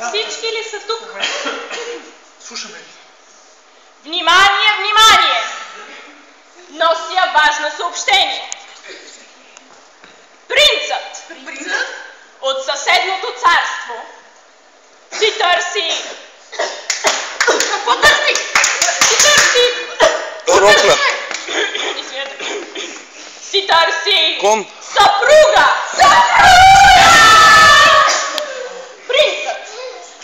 Всички ли са тук? Слушаме ли? Внимание, внимание! Нося важно съобщение. Принцът от съседното царство си търси... Какво търси? Си търси... Рокля. Си търси... Кон. Съпруга! Съпруга! Принцът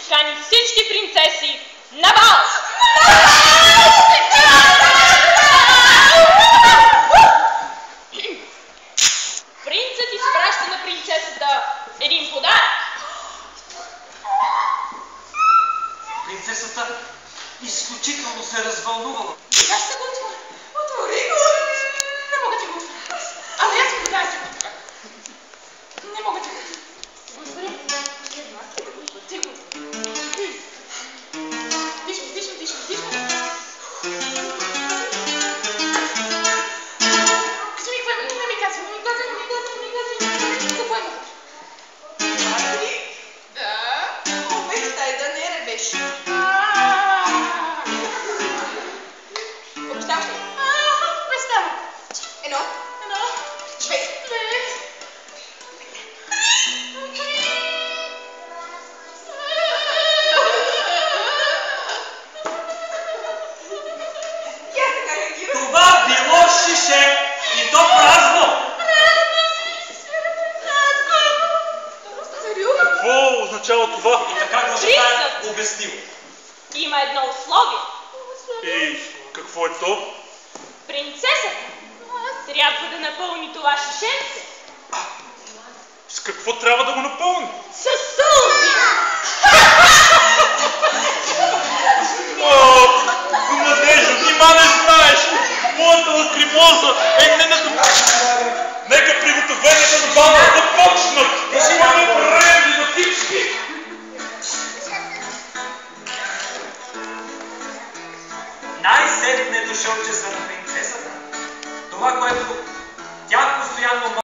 кани всички принцеси на бал! Принцът изпраща на принцесата един подарък. Принцесата изключително се развълнувала. Как ще го отвори? Отвори го! Не мога да го отворя. Ами аз го дайте го тук. Не мога да го отворя. Отвори. Ти го. Дишам. Кажи ми, какво има? Не ми казвай. Какво има? Да. Обещай да не ревеш. Обещаваш ли? Обещавам. Едно. Две. Това било шише и то празно. Какво означава това? И така глашатаят обяснил. Има едно условие. И какво е то? Принцесата трябва да напълни това шишенце. С какво трябва да го напълни? Със сълзи! О, Надежда, нима не знаеш! Моята лакримоза е Нека приготовенията на бала започнат! Да бъдат време на всички! Най-сетне дошъл часа на принцесата. Това, което тя постоянно